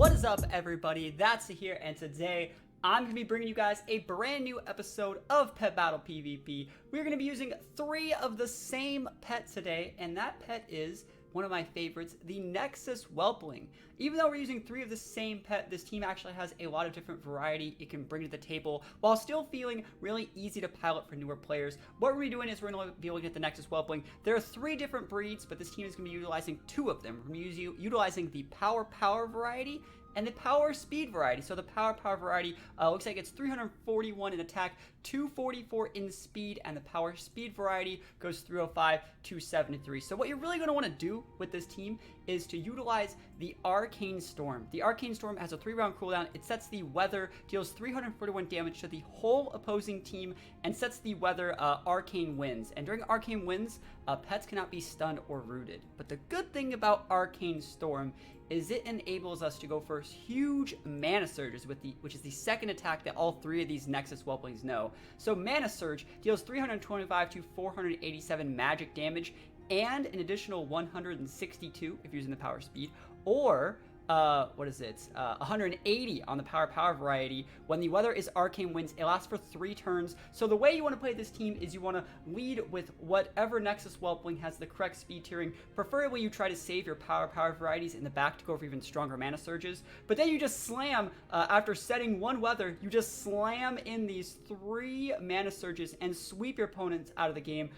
What is up, everybody? That's here, and today I'm going to be bringing you guys a brand new episode of Pet Battle PvP. We're going to be using 3 of the same pet today, and that pet is one of my favorites, the Nexus Whelping. Even though we're using 3 of the same pet, this team actually has a lot of different variety it can bring to the table while still feeling really easy to pilot for newer players. What we're doing is we're going to be looking at the Nexus Whelping. There are 3 different breeds, but this team is going to be utilizing 2 of them. We're going to be utilizing the Power variety and the Power Speed variety. So the Power variety looks like it's 341 in attack, 244 in speed, and the Power Speed variety goes 305, 273. So what you're really going to want to do with this team is to utilize the Arcane Storm. The Arcane Storm has a 3-round cooldown. It sets the weather, deals 341 damage to the whole opposing team, and sets the weather Arcane Winds. And during Arcane Winds, pets cannot be stunned or rooted. But the good thing about Arcane Storm is it enables us to go for huge mana surges which is the second attack that all 3 of these Nexus Whelplings know. So Mana Surge deals 325 to 487 magic damage and an additional 162 if you're using the Power Speed, or 180 on the Power variety. When the weather is Arcane Winds, it lasts for 3 turns. So the way you want to play this team is you want to lead with whatever Nexus Whelpling has the correct speed tiering. Preferably you try to save your Power varieties in the back to go for even stronger mana surges. But then you just slam, after setting 1 weather, you just slam in these 3 mana surges and sweep your opponents out of the game.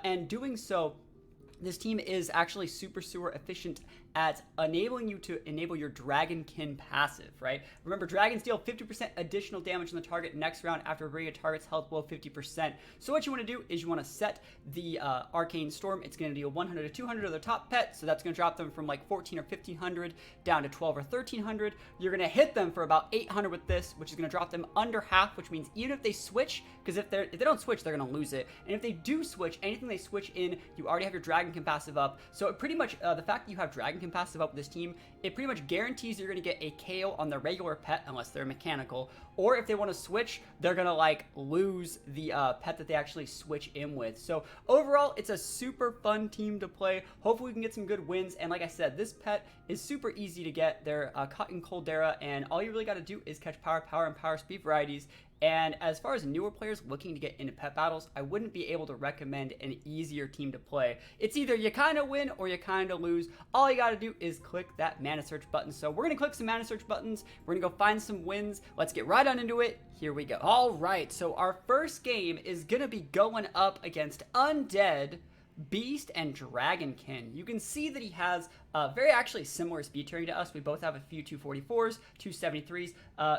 And doing so, this team is actually super efficient at enabling you to enable your Dragonkin passive, right? Remember, dragons deal 50% additional damage on the target next round after bringing a target's health below 50%. So what you want to do is you want to set the Arcane Storm. It's going to deal 100 to 200 of their top pet, so that's going to drop them from like 14 or 1500 down to 12 or 1300. You're going to hit them for about 800 with this, which is going to drop them under half, which means even if they switch, because if they don't switch, they're going to lose it. And if they do switch, anything they switch in, you already have your Dragonkin passive up. So it pretty much, the fact that you have Dragonkin passive up with this team, it pretty much guarantees you're going to get a KO on their regular pet unless they're mechanical, or if they want to switch, they're going to like lose the pet that they actually switch in with. So overall, it's a super fun team to play. Hopefully we can get some good wins, and like I said, this pet is super easy to get. They're Cotton Caldera, and all you really got to do is catch Power and Power Speed varieties. And as far as newer players looking to get into pet battles, I wouldn't be able to recommend an easier team to play. It's either you kind of win or you kind of lose. All you got to do is click that Mana Search button. So we're going to click some Mana Search buttons. We're going to go find some wins. Let's get right on into it. Here we go. All right, so our first game is going to be going up against Undead, Beast, and Dragonkin. You can see that he has very actually similar speed tiering to us. We both have a few 244s, 273s,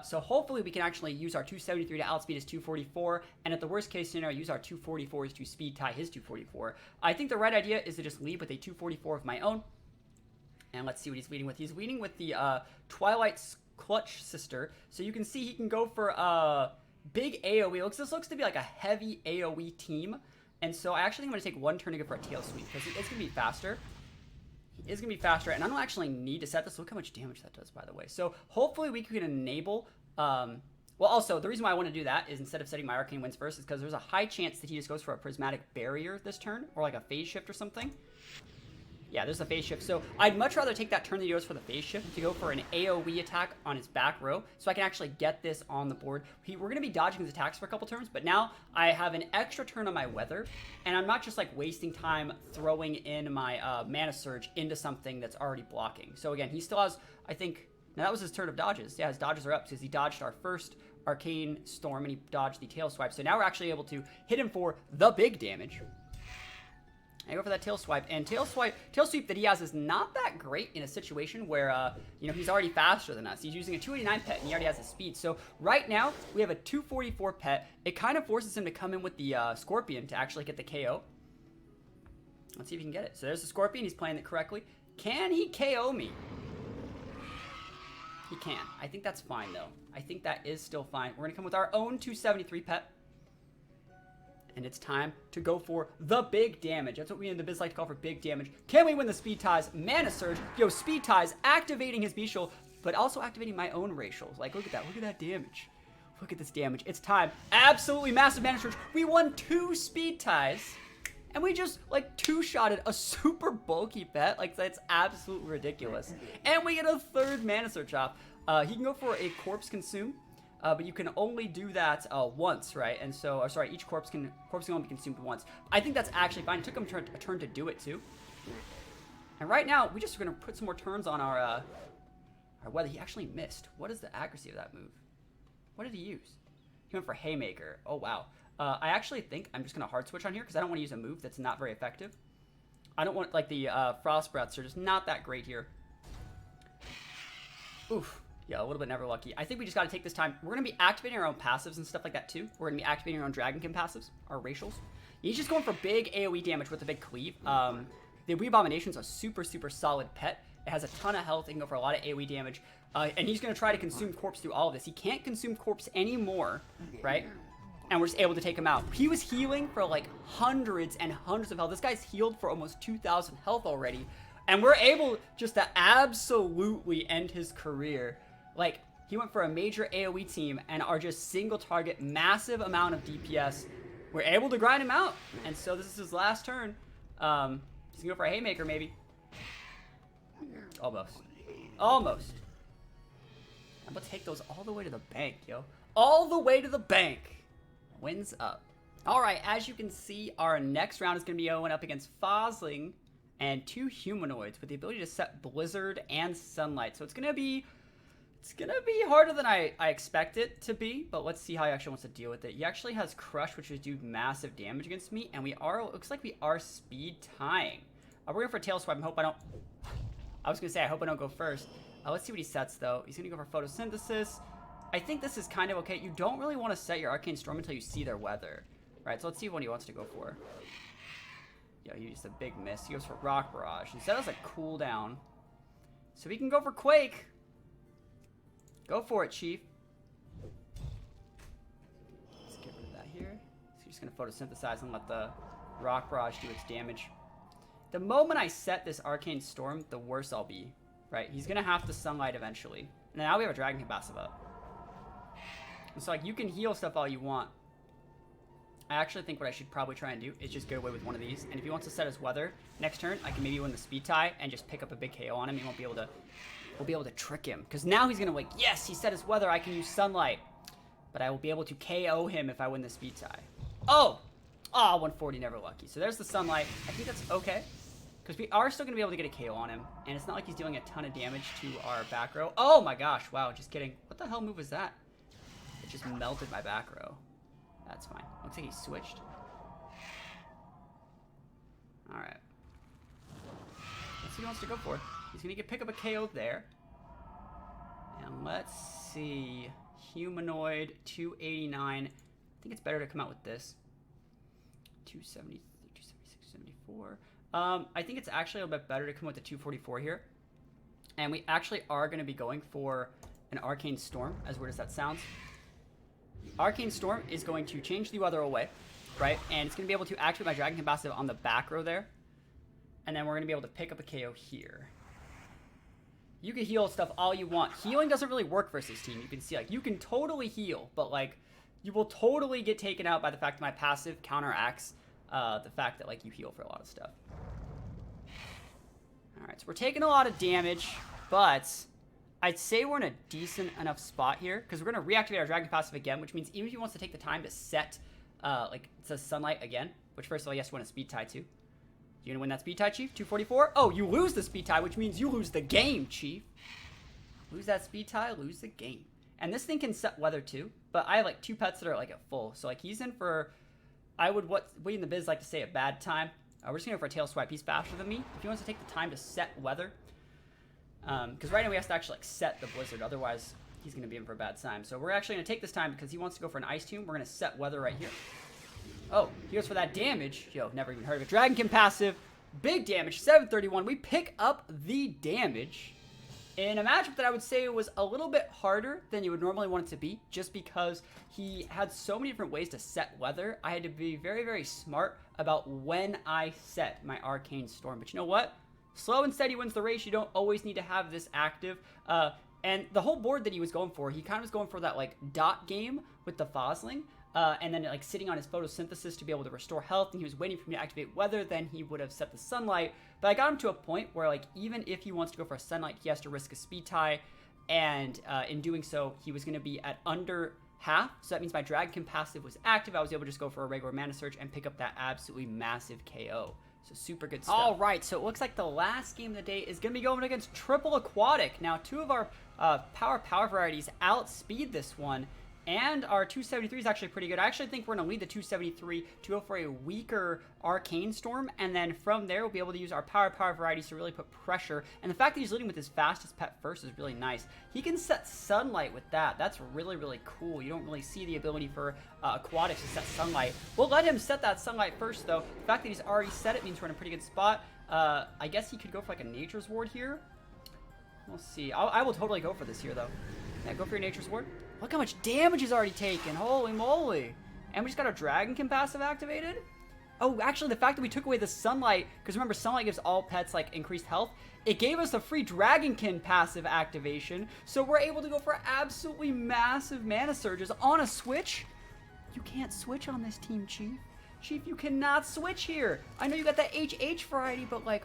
so hopefully we can actually use our 273 to outspeed his 244, and at the worst case scenario, use our 244s to speed tie his 244. I think the right idea is to just lead with a 244 of my own, and let's see what he's leading with. He's leading with the Twilight's Clutch Sister, so you can see he can go for big AoE. This looks to be like a heavy AoE team. And so I actually think I'm going to take 1 turn to go for a tail sweep, because it's going to be faster. He is going to be faster, and I don't actually need to set this. Look how much damage that does, by the way. So hopefully we can enable... well, also, the reason why I want to do that is instead of setting my Arcane Winds first is because there's a high chance that he just goes for a Prismatic Barrier this turn, or like a Phase Shift or something. Yeah, there's a Phase Shift. So I'd much rather take that turn that he goes for the Phase Shift to go for an AoE attack on his back row, so I can actually get this on the board. We're going to be dodging his attacks for a couple turns, but now I have an extra turn on my weather, and I'm not just like wasting time throwing in my Mana Surge into something that's already blocking. So again, he still has, I think, now that was his turn of dodges. Yeah, his dodges are up because he dodged our first Arcane Storm and he dodged the Tail Swipe. So now we're actually able to hit him for the big damage. I go for that tail swipe, and tail sweep that he has is not that great in a situation where, you know, he's already faster than us. He's using a 289 pet, and he already has a speed. So right now, we have a 244 pet. It kind of forces him to come in with the Scorpion to actually get the KO. Let's see if he can get it. So there's the Scorpion. He's playing it correctly. Can he KO me? He can. I think that's fine, though. I think that is still fine. We're going to come with our own 273 pet. And it's time to go for the big damage. That's what we in the biz like to call for big damage. Can we win the speed ties? Mana Surge. Yo, speed ties, activating his Beastial, but also activating my own racials. Like, look at that. Look at that damage. Look at this damage. It's time. Absolutely massive Mana Surge. We won 2 speed ties. and we just like two-shotted a super bulky pet. Like, that's absolutely ridiculous. And we get a third Mana Search off. He can go for a Corpse Consume, but you can only do that once, right? And so, sorry, each corpse can only be consumed once. I think that's actually fine. It took him a turn to do it too. And right now, we just are gonna put some more turns on our weather. He actually missed. What is the accuracy of that move? What did he use? He went for Haymaker. Oh wow. I actually think I'm just gonna hard switch on here because I don't want to use a move that's not very effective. I don't want, like, the Frost Breaths are just not that great here. Oof. Yeah, a little bit never lucky. I think we just got to take this time. We're going to be activating our own passives and stuff like that too. We're going to be activating our own Dragonkin passives, our racials. He's just going for big AoE damage with a big cleave. The Wee Abomination's a super, super solid pet. It has a ton of health. It can go for a lot of AoE damage. And he's going to try to consume Corpse through all of this. He can't consume Corpse anymore, right? And we're just able to take him out. He was healing for like hundreds and hundreds of health. This guy's healed for almost 2,000 health already. And we're able just to absolutely end his career. Like, he went for a major AoE team and are just single target, massive amount of DPS. We're able to grind him out. And so this is his last turn. He's gonna go for a Haymaker, maybe. Almost. Almost. I'm gonna take those all the way to the bank, yo. All the way to the bank. Wins up. Alright, as you can see, our next round is gonna be going up against Fosling and 2 humanoids with the ability to set Blizzard and Sunlight. So it's gonna be harder than I expect it to be, but let's see how he actually wants to deal with it. He actually has Crush, which would do massive damage against me, and looks like we are speed tying. We're going for a Tail Swipe. I was going to say, I hope I don't go first. Let's see what he sets, though. He's going to go for Photosynthesis. I think this is kind of okay. You don't really want to set your Arcane Storm until you see their weather. Right, so let's see what he wants to go for. Yeah, he used a big miss. He goes for Rock Barrage. Instead, that's a cooldown. So we can go for Quake. Go for it, Chief. Let's get rid of that here. So he's just going to photosynthesize and let the Rock Barrage do its damage. The moment I set this Arcane Storm, the worse I'll be. Right? He's going to have to Sunlight eventually. And now we have a Dragonkin passive up. And so, like, you can heal stuff all you want. I actually think what I should probably try and do is just get away with one of these. And if he wants to set his weather next turn, I can maybe win the speed tie and just pick up a big KO on him. He won't be able to... We'll be able to trick him. Because now he's going to like, yes, he set his weather. I can use Sunlight. But I will be able to KO him if I win the speed tie. Oh! Oh, 140, never lucky. So there's the Sunlight. I think that's okay. Because we are still going to be able to get a KO on him. And it's not like he's dealing a ton of damage to our back row. Oh my gosh, wow, just kidding. What the hell move was that? It just melted my back row. That's fine. Looks like he switched. Alright. Let's see what he wants to go for. He's going to pick up a KO there. And let's see. Humanoid, 289. I think it's better to come out with this. 270, 276, 74. I think it's actually a little bit better to come with the 244 here. And we actually are going to be going for an Arcane Storm, as weird as that sounds. Arcane Storm is going to change the weather away, right? And it's going to be able to activate my Dragonkin passive on the back row there. And then we're going to be able to pick up a KO here. You can heal stuff all you want. Healing doesn't really work versus team. You can see, like, you can totally heal, but, like, you will totally get taken out by the fact that my passive counteracts the fact that, like, you heal for a lot of stuff. Alright, so we're taking a lot of damage, but I'd say we're in a decent enough spot here, because we're going to reactivate our Dragon passive again, which means even if he wants to take the time to set, like, it says Sunlight again, which first of all, he has to win a speed tie too. You gonna win that speed tie, Chief? 244? Oh, you lose the speed tie, which means you lose the game, Chief. Lose that speed tie, lose the game. And this thing can set weather too, but I have like 2 pets that are like at full. So like he's in for, I would, what we in the biz like to say, a bad time. We're just gonna go for a tail swipe. He's faster than me. If he wants to take the time to set weather, because right now we have to actually like set the blizzard. Otherwise, he's gonna be in for a bad time. So we're actually gonna take this time because he wants to go for an ice tomb. We're gonna set weather right here. Oh, here's for that damage. Yo, never even heard of it. Dragonkin passive, big damage, 731. We pick up the damage in a matchup that I would say was a little bit harder than you would normally want it to be, just because he had so many different ways to set weather. I had to be very, very smart about when I set my Arcane Storm. But you know what? Slow and steady wins the race. You don't always need to have this active. And the whole board that he was going for, he kind of was going for that like dot game with the Fosling. and then like sitting on his photosynthesis to be able to restore health, and he was waiting for me to activate weather, then he would have set the sunlight. But I got him to a point where like even if he wants to go for a sunlight, he has to risk a speed tie, and in doing so, he was going to be at under half. So that means my Dragonkin passive was active. I was able to just go for a regular Mana Surge and pick up that absolutely massive KO. So super good stuff. All right, so it looks like the last game of the day is going to be going against Triple Aquatic. Now, two of our power varieties outspeed this one, and our 273 is actually pretty good. I actually think we're going to lead the 273 to go for a weaker Arcane Storm, and then from there, we'll be able to use our power varieties to really put pressure. And the fact that he's leading with his fastest pet first is really nice. He can set Sunlight with that. That's really, really cool. You don't really see the ability for Aquatics to set Sunlight. We'll let him set that Sunlight first, though. The fact that he's already set it means we're in a pretty good spot. I guess he could go for like a Nature's Ward here. We'll see. I will totally go for this here, though. Yeah, go for your Nature's Ward. Look how much damage he's already taken. Holy moly. And we just got our Dragonkin passive activated. Oh, actually, the fact that we took away the Sunlight, because remember, Sunlight gives all pets, like, increased health. It gave us a free Dragonkin passive activation, so we're able to go for absolutely massive Mana Surges on a switch. You can't switch on this team, Chief. Chief, you cannot switch here. I know you got that HH variety, but, like,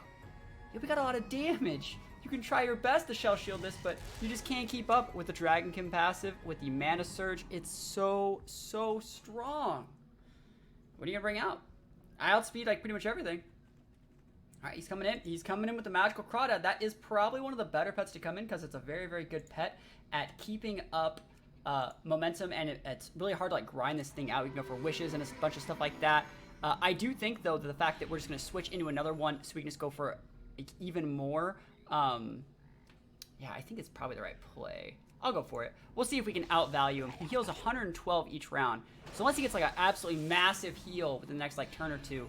yeah, we got a lot of damage. You can try your best to Shell Shield this, but you just can't keep up with the Dragonkin passive, with the Mana Surge. It's so strong. What are you going to bring out? I outspeed, like, pretty much everything. All right, he's coming in. He's coming in with the Magical Crawdad. That is probably one of the better pets to come in because it's a very good pet at keeping up momentum, and it's really hard to, like, grind this thing out. You can go for wishes and a bunch of stuff like that. I do think, though, that the fact that we're just going to switch into another one so we can just go for like, even more... yeah, I think it's probably the right play. I'll go for it. We'll see if we can outvalue him. He heals 112 each round. So unless he gets like an absolutely massive heal within the next like turn or two,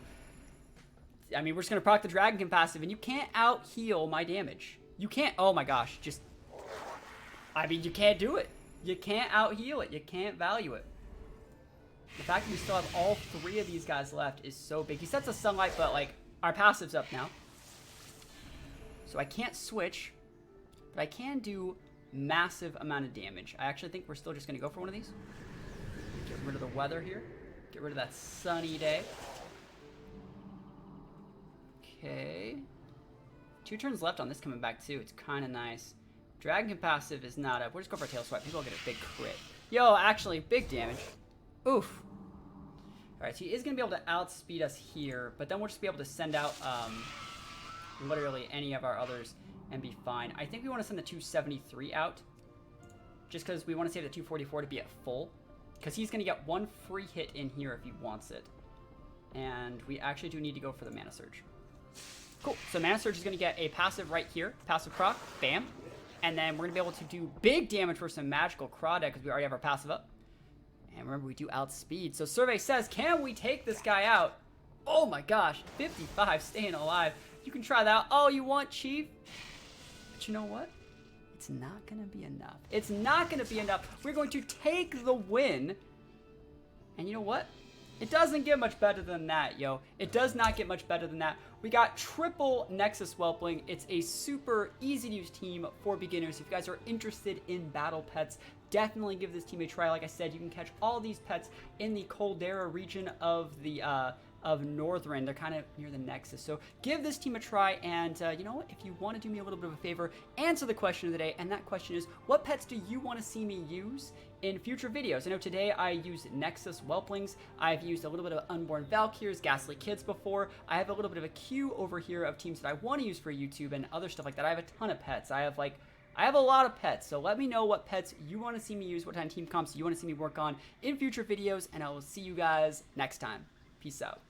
I mean, we're just going to proc the Dragonkin passive, and you can't out-heal my damage. You can't, oh my gosh, just, I mean, you can't do it. You can't out-heal it. You can't value it. The fact that we still have all three of these guys left is so big. He sets a Sunlight, but like, our passive's up now. So I can't switch, but I can do massive amount of damage. I actually think we're still just going to go for one of these. Get rid of the weather here. Get rid of that sunny day. Okay. 2 turns left on this coming back, too. It's kind of nice. Dragonkin passive is not up. We'll just go for a Tail Swipe. People will get a big crit. Yo, actually, big damage. Oof. Alright, so he is going to be able to outspeed us here, but then we'll just be able to send out literally any of our others and be fine. I think we want to send the 273 out, just because we want to save the 244 to be at full, because he's going to get 1 free hit in here if he wants it. And we actually do need to go for the Mana Surge. Cool. So Mana Surge is going to get a passive right here. Passive proc. Bam. And then we're going to be able to do big damage for some Magical Crawdad because we already have our passive up. And remember, we do outspeed. So Survey says, can we take this guy out? Oh my gosh. 55 staying alive. You can try that all you want, Chief. But you know what? It's not going to be enough. It's not going to be enough. We're going to take the win. And you know what? It doesn't get much better than that, yo. It does not get much better than that. We got triple Nexus Whelping. It's a super easy-to-use team for beginners. If you guys are interested in battle pets, definitely give this team a try. Like I said, you can catch all these pets in the Caldera region of the of Northern. They're kind of near the Nexus. So give this team a try, and you know what? If you want to do me a little bit of a favor, answer the question of the day, and that question is, what pets do you want to see me use in future videos? I know today I used Nexus Whelplings. I've used a little bit of Unborn Valkyrs, Ghastly Kids before. I have a little bit of a queue over here of teams that I want to use for YouTube and other stuff like that. I have a ton of pets. I have a lot of pets, so let me know what pets you want to see me use, what kind of team comps you want to see me work on in future videos, and I will see you guys next time. Peace out.